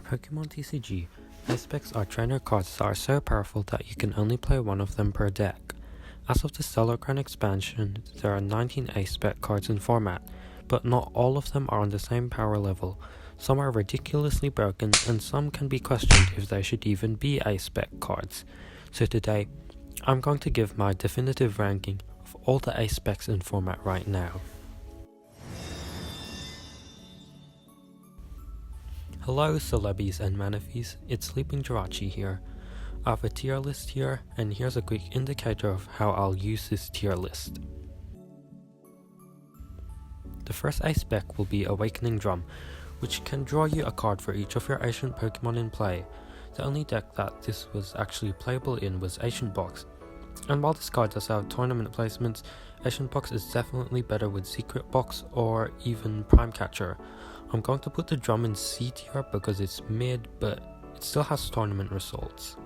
Pokemon TCG, acespecs are trainer cards that are so powerful that you can only play one of them per deck. As of the Stellar Crown expansion, there are 19 Ace Spec cards in format, but not all of them are on the same power level. Some are ridiculously broken, and some can be questioned if they should even be Ace Spec cards. So today, I'm going to give my definitive ranking of all the Ace Specs in format right now. Hello celebbies and manafies, it's Sleeping Jirachi here. I have a tier list here, and here's a quick indicator of how I'll use this tier list. The first Ace Spec will be Awakening Drum, which can draw you a card for each of your ancient Pokemon in play. The only deck that this was actually playable in was Ancient Box, and while this card does have tournament placements, Ancient Box is definitely better with Secret Box or even Prime Catcher. I'm going to put the drum in C tier because it's mid, but it still has tournament results.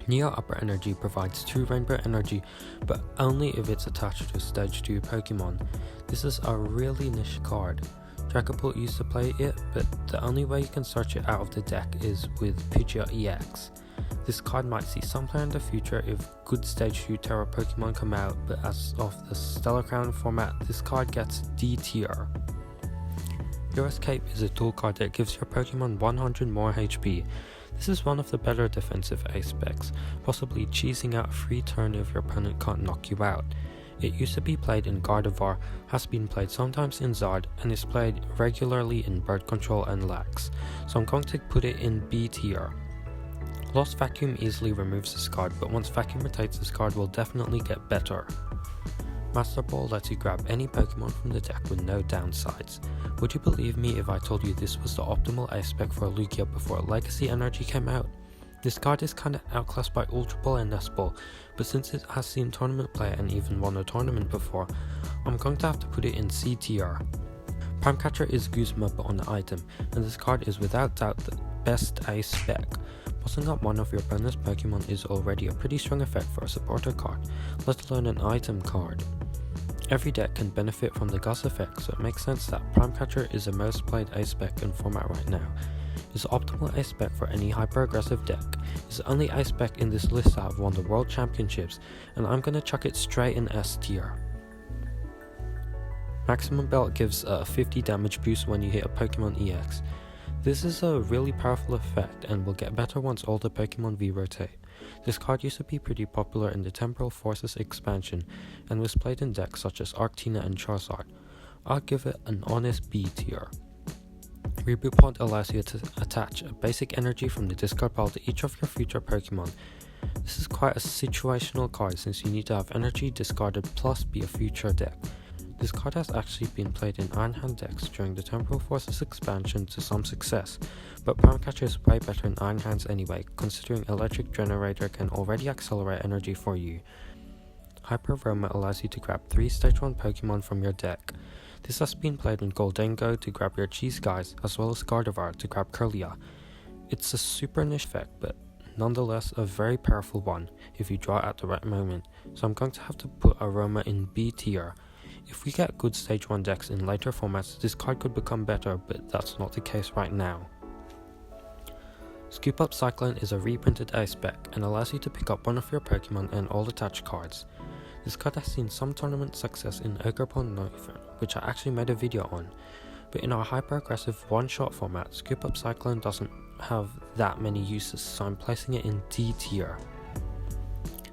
Neo Upper Energy provides 2 Rainbow Energy, but only if it's attached to Stage 2 Pokemon. This is a really niche card. Dragapult used to play it, but the only way you can search it out of the deck is with Pidgeot EX. This card might see some play in the future if good Stage 2 Terra Pokemon come out, but as of the Stellar Crown format, this card gets D tier. Your Escape is a tool card that gives your Pokemon 100 more HP. This is one of the better defensive Ace Specs, possibly cheesing out a free turn if your opponent can't knock you out. It used to be played in Gardevoir, has been played sometimes in Zard, and is played regularly in Bird Control and Lax, so I'm going to put it in B tier. Lost Vacuum easily removes this card, but once Vacuum rotates, this card will definitely get better. Master Ball lets you grab any Pokemon from the deck with no downsides. Would you believe me if I told you this was the optimal Ace Spec for Lugia before Legacy Energy came out? This card is kinda outclassed by Ultra Ball and Nest Ball, but since it has seen tournament play and even won a tournament before, I'm going to have to put it in C tier. Prime Catcher is Guzma but on the item, and this card is without doubt the best Ace Spec. Bossing up one of your opponent's Pokemon is already a pretty strong effect for a supporter card, let alone an item card. Every deck can benefit from the Gus effect, so it makes sense that Prime Catcher is the most played Ace Spec in format right now. It's the optimal Ace Spec for any hyper-aggressive deck. It's the only Ace Spec in this list that have won the World Championships, and I'm gonna chuck it straight in S tier. Maximum Belt gives a 50 damage boost when you hit a Pokemon EX. This is a really powerful effect and will get better once all the Pokemon V-rotate. This card used to be pretty popular in the Temporal Forces expansion and was played in decks such as Arctina and Charizard. I'll give it an honest B tier. Reboot Pod allows you to attach a basic energy from the discard pile to each of your future Pokemon. This is quite a situational card since you need to have energy discarded plus be a future deck. This card has actually been played in Iron Hand decks during the Temporal Forces expansion to some success, but Prime Catcher is way better in Iron Hands anyway, considering Electric Generator can already accelerate energy for you. Hyper Aroma allows you to grab 3 Stage 1 Pokemon from your deck. This has been played in Goldengo to grab your Cheese Guys, as well as Gardevoir to grab Kirlia. It's a super niche effect, but nonetheless a very powerful one if you draw at the right moment, so I'm going to have to put Aroma in B tier. If we get good Stage 1 decks in later formats, this card could become better, but that's not the case right now. Up Cyclone is a reprinted Ace Spec and allows you to pick up one of your Pokemon and all attached cards. This card has seen some tournament success in Ogerpon Northern, which I actually made a video on, but in our hyper-aggressive one-shot format, Up Cyclone doesn't have that many uses, so I'm placing it in D tier.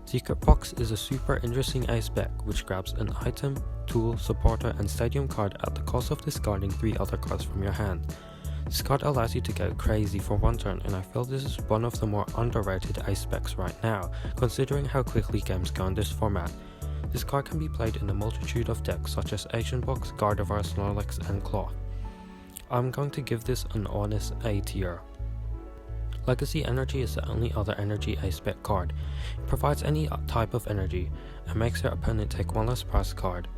Secret Box is a super interesting Ace Spec which grabs an item, tool, supporter and stadium card at the cost of discarding 3 other cards from your hand. This card allows you to go crazy for one turn, and I feel this is one of the more underrated Ace Specs right now, considering how quickly games go in this format. This card can be played in a multitude of decks such as Ancient Box, Gardevoir, Snorlax and Claw. I'm going to give this an honest A tier. Legacy Energy is the only other energy Ace Spec card. It provides any type of energy and makes your opponent take one less prize card.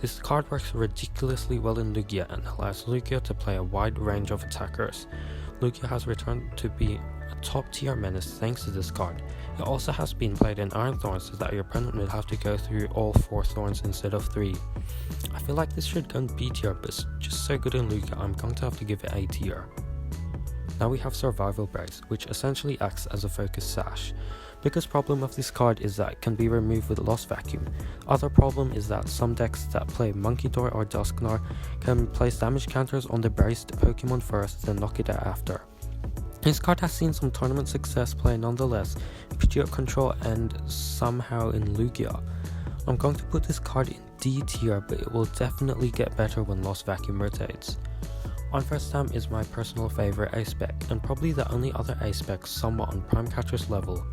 This card works ridiculously well in Lugia and allows Lugia to play a wide range of attackers. Lugia has returned to be a top tier menace thanks to this card. It also has been played in Iron Thorns so that your opponent will have to go through all 4 thorns instead of 3. I feel like this should go in B tier, but it's just so good in Lugia I'm going to have to give it A tier. Now we have Survival Brace, which essentially acts as a focus sash. Biggest problem of this card is that it can be removed with Lost Vacuum. Other problem is that some decks that play Monkey Door or Dusknar can place damage counters on the braced Pokemon first, then knock it out after. This card has seen some tournament success play nonetheless, in Pidgeot Control and somehow in Lugia. I'm going to put this card in D tier, but it will definitely get better when Lost Vacuum rotates. On first stam is my personal favourite Ace Spec, and probably the only other Ace Spec somewhat on Prime Catcher's level.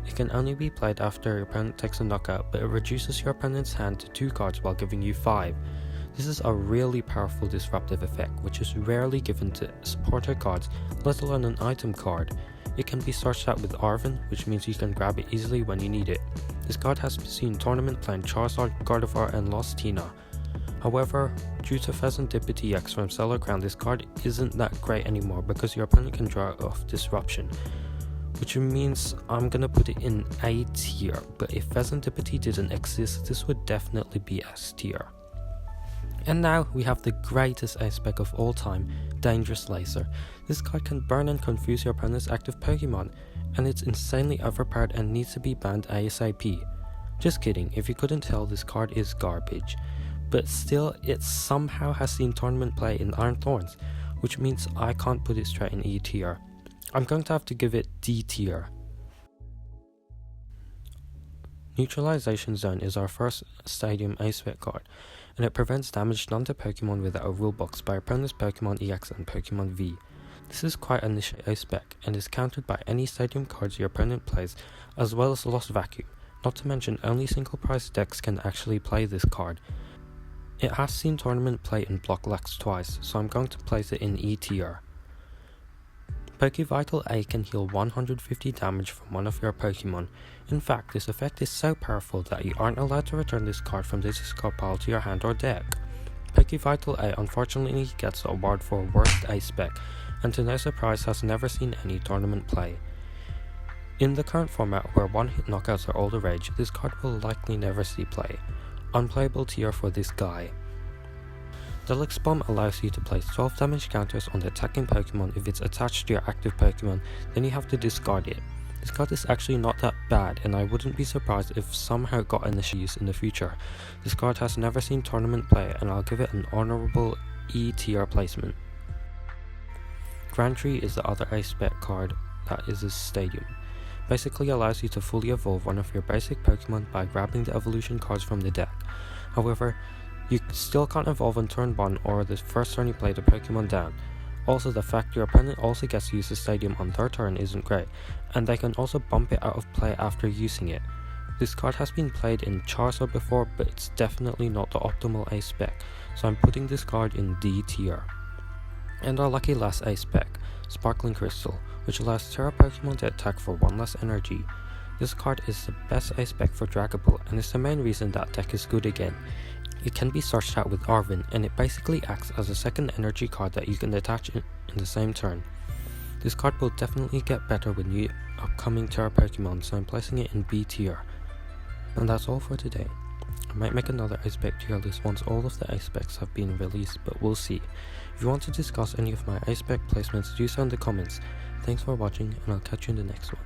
It can only be played after your opponent takes a knockout, but it reduces your opponent's hand to 2 cards while giving you 5. This is a really powerful disruptive effect, which is rarely given to supporter cards, let alone an item card. It can be searched out with Arven, which means you can grab it easily when you need it. This card has seen tournament play in Charizard, Gardevoir and Lost Tina. However, due to Pheasantipity X from Stellar Crown, this card isn't that great anymore because your opponent can draw it off Disruption, which means I'm gonna put it in A tier, but if Pheasantipity didn't exist, this would definitely be S tier. And now we have the greatest Ace Spec of all time, Dangerous Laser. This card can burn and confuse your opponent's active Pokemon, and it's insanely overpowered and needs to be banned ASAP. Just kidding, if you couldn't tell, this card is garbage. But still, it somehow has seen tournament play in Iron Thorns, which means I can't put it straight in E tier. I'm going to have to give it D tier. Neutralization Zone is our first Stadium Ace Spec card, and it prevents damage done to Pokemon without a rule box by opponent's Pokemon EX and Pokemon V. This is quite a niche Ace Spec, and is countered by any Stadium cards your opponent plays, as well as Lost Vacuum. Not to mention, only single price decks can actually play this card. It has seen tournament play in Block Lax twice, so I'm going to place it in E tier. Poké Vital A can heal 150 damage from one of your Pokemon. In fact, this effect is so powerful that you aren't allowed to return this card from the discard pile to your hand or deck. Poké Vital A unfortunately gets the award for Worst Ace Spec, and to no surprise has never seen any tournament play. In the current format where one-hit knockouts are all the rage, this card will likely never see play. Unplayable tier for this guy. Deluxe Bomb allows you to place 12 damage counters on the attacking Pokemon if it's attached to your active Pokemon, then you have to discard it. This card is actually not that bad, and I wouldn't be surprised if somehow got initial use in the future. This card has never seen tournament play, and I'll give it an honourable E tier placement. Grand Tree is the other Ace Spec card that is a Stadium. Basically allows you to fully evolve one of your basic Pokemon by grabbing the evolution cards from the deck. However, you still can't evolve on turn 1 or the first turn you play the Pokemon down. Also, the fact your opponent also gets to use the Stadium on their turn isn't great, and they can also bump it out of play after using it. This card has been played in Charizard before, but it's definitely not the optimal Ace Spec, so I'm putting this card in D tier. And our lucky last Ace Spec, Sparkling Crystal, which allows Terra Pokemon to attack for 1 less energy. This card is the best Ace Spec for Dragapult, and is the main reason that deck is good again. It can be searched out with Arven, and it basically acts as a second energy card that you can attach in the same turn. This card will definitely get better with new upcoming Terra Pokemon, so I'm placing it in B tier. And that's all for today. I might make another Ace Spec tier list once all of the Ace Specs have been released, but we'll see. If you want to discuss any of my Ace Spec placements, do so in the comments. Thanks for watching, and I'll catch you in the next one.